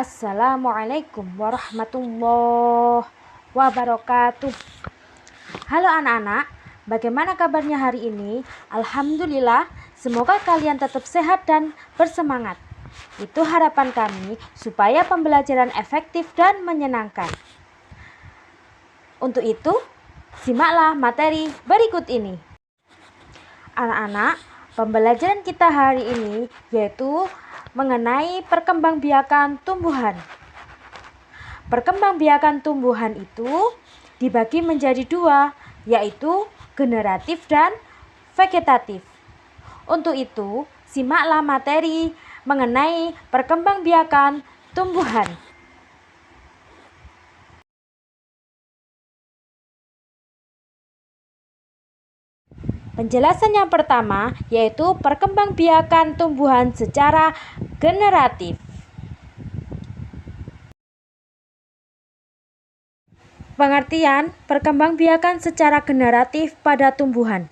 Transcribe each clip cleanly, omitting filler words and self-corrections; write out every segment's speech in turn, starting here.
Assalamualaikum warahmatullahi wabarakatuh. Halo anak-anak, bagaimana kabarnya hari ini? Alhamdulillah, semoga kalian tetap sehat dan bersemangat. Itu harapan kami supaya pembelajaran efektif dan menyenangkan. Untuk itu, simaklah materi berikut ini. Anak-anak, pembelajaran kita hari ini yaitu mengenai perkembangbiakan tumbuhan. Perkembangbiakan tumbuhan itu dibagi menjadi dua, yaitu generatif dan vegetatif. Untuk itu, simaklah materi mengenai perkembangbiakan tumbuhan. Penjelasan yang pertama yaitu perkembangbiakan tumbuhan secara generatif. Pengertian perkembangbiakan secara generatif pada tumbuhan.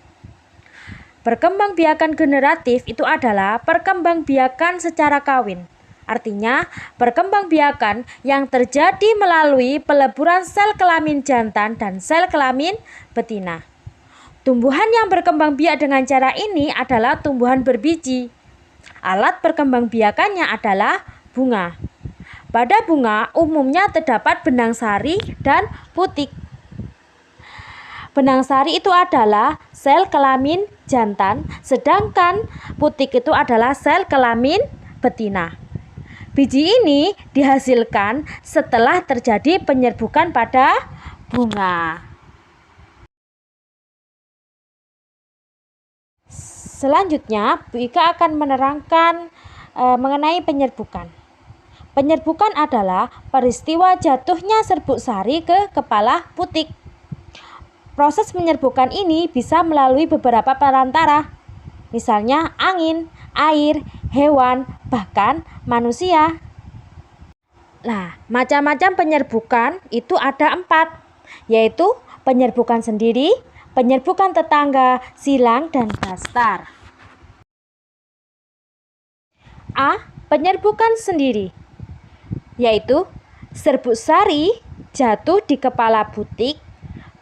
Perkembangbiakan generatif itu adalah perkembangbiakan secara kawin. Artinya, perkembangbiakan yang terjadi melalui peleburan sel kelamin jantan dan sel kelamin betina. Tumbuhan yang berkembang biak dengan cara ini adalah tumbuhan berbiji. Alat perkembangbiakannya adalah bunga. Pada bunga umumnya terdapat benang sari dan putik. Benang sari itu adalah sel kelamin jantan, sedangkan putik itu adalah sel kelamin betina. Biji ini dihasilkan setelah terjadi penyerbukan pada bunga. Selanjutnya, Bu Ika akan menerangkan mengenai penyerbukan. Penyerbukan adalah peristiwa jatuhnya serbuk sari ke kepala putik. Proses penyerbukan ini bisa melalui beberapa perantara, misalnya angin, air, hewan, bahkan manusia. Nah, macam-macam penyerbukan itu ada 4, yaitu penyerbukan sendiri, penyerbukan tetangga, silang, dan dastar. A. Penyerbukan sendiri, yaitu serbuk sari jatuh di kepala putik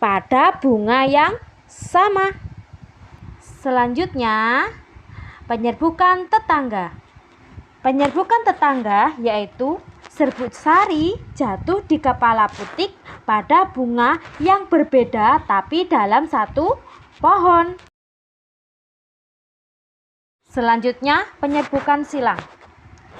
pada bunga yang sama. Selanjutnya, penyerbukan tetangga. Penyerbukan tetangga yaitu serbuk sari jatuh di kepala putik pada bunga yang berbeda tapi dalam satu pohon. Selanjutnya, penyerbukan silang,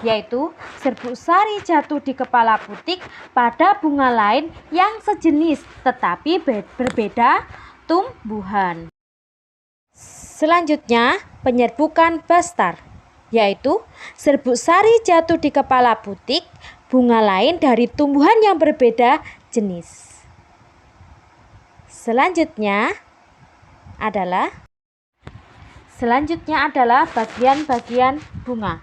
yaitu serbuk sari jatuh di kepala putik pada bunga lain yang sejenis tetapi berbeda tumbuhan. Selanjutnya, penyerbukan bastar, yaitu serbuk sari jatuh di kepala putik bunga lain dari tumbuhan yang berbeda jenis. Selanjutnya adalah bagian-bagian bunga.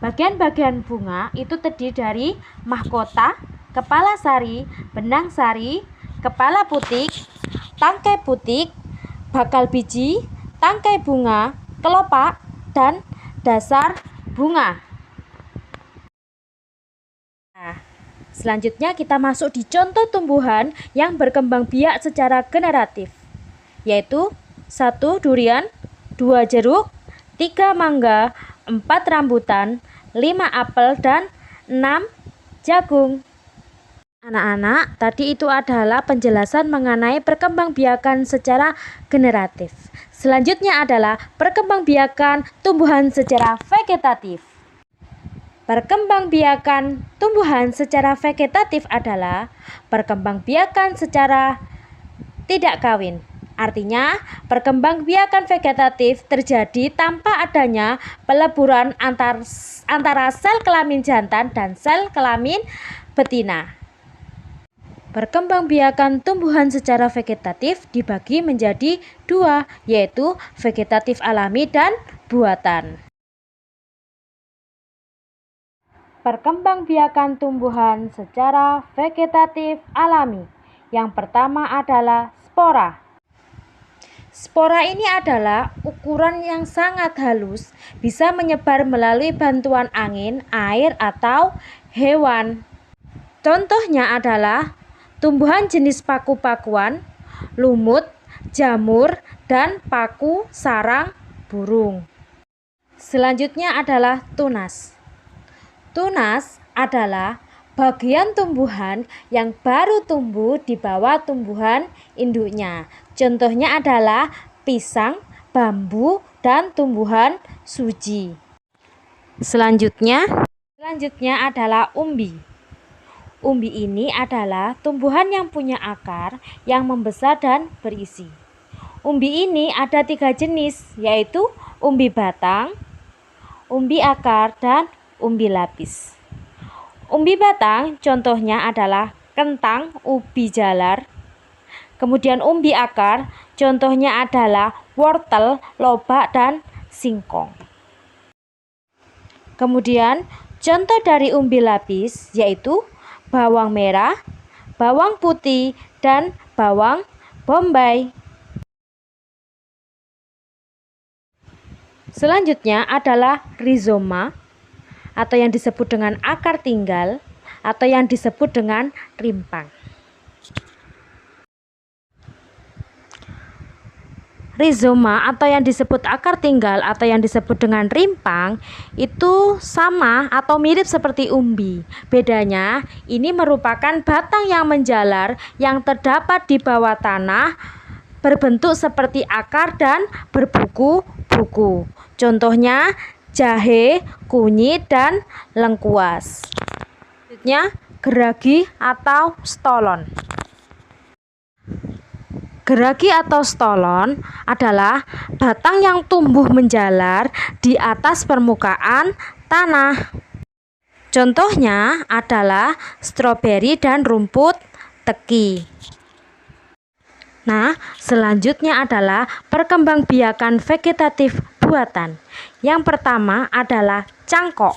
Bagian-bagian bunga itu terdiri dari mahkota, kepala sari, benang sari, kepala putik, tangkai putik, bakal biji, tangkai bunga, kelopak, dan dasar bunga. Nah, selanjutnya kita masuk di contoh tumbuhan yang berkembang biak secara generatif, yaitu 1 durian, 2 jeruk, 3 mangga, 4 rambutan, 5 apel, dan 6 jagung. Anak-anak, tadi itu adalah penjelasan mengenai perkembangbiakan secara generatif. Selanjutnya adalah perkembangbiakan tumbuhan secara vegetatif. Perkembangbiakan tumbuhan secara vegetatif adalah perkembangbiakan secara tidak kawin. Artinya, perkembangbiakan vegetatif terjadi tanpa adanya peleburan antara sel kelamin jantan dan sel kelamin betina. Perkembangbiakan tumbuhan secara vegetatif dibagi menjadi 2, yaitu vegetatif alami dan buatan. Perkembangbiakan tumbuhan secara vegetatif alami. Yang pertama adalah spora. Spora ini adalah ukuran yang sangat halus, bisa menyebar melalui bantuan angin, air, atau hewan. Contohnya adalah tumbuhan jenis paku-pakuan, lumut, jamur, dan paku sarang burung. Selanjutnya adalah tunas. Tunas adalah bagian tumbuhan yang baru tumbuh di bawah tumbuhan induknya. Contohnya adalah pisang, bambu, dan tumbuhan suji. Selanjutnya adalah umbi. Umbi ini adalah tumbuhan yang punya akar yang membesar dan berisi. Umbi ini ada 3 jenis, yaitu umbi batang, umbi akar, dan umbi lapis. Umbi batang contohnya adalah kentang, ubi jalar. Kemudian umbi akar contohnya adalah wortel, lobak, dan singkong. Kemudian contoh dari umbi lapis yaitu bawang merah, bawang putih, dan bawang bombay. Selanjutnya adalah rizoma atau yang disebut dengan akar tinggal atau yang disebut dengan rimpang. Rizoma atau yang disebut akar tinggal atau yang disebut dengan rimpang itu sama atau mirip seperti umbi. Bedanya ini merupakan batang yang menjalar yang terdapat di bawah tanah, berbentuk seperti akar dan berbuku-buku. Contohnya jahe, kunyit, dan lengkuas. Selanjutnya geragi atau stolon. Geragi atau stolon adalah batang yang tumbuh menjalar di atas permukaan tanah. Contohnya adalah stroberi dan rumput teki. Nah, selanjutnya adalah perkembangbiakan vegetatif buatan. Yang pertama adalah cangkok.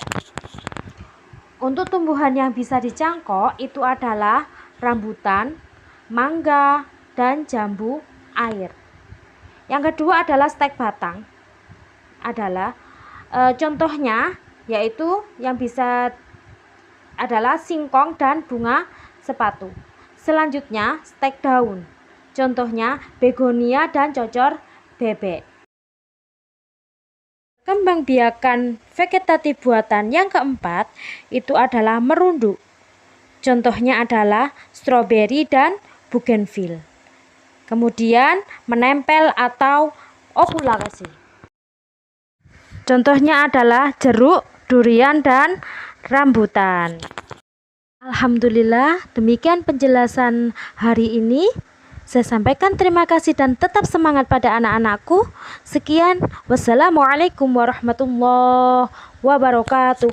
Untuk tumbuhan yang bisa dicangkok itu adalah rambutan, mangga, dan jambu air. Yang kedua adalah stek batang. Contohnya yaitu yang bisa adalah singkong dan bunga sepatu. Selanjutnya stek daun. Contohnya begonia dan cocor bebek. Kembangbiakan vegetatif buatan yang keempat itu adalah merunduk. Contohnya adalah stroberi dan bougainville. Kemudian menempel atau ovulasi. Contohnya adalah jeruk, durian, dan rambutan. Alhamdulillah, demikian penjelasan hari ini. Saya sampaikan terima kasih dan tetap semangat pada anak-anakku. Sekian, wassalamualaikum warahmatullahi wabarakatuh.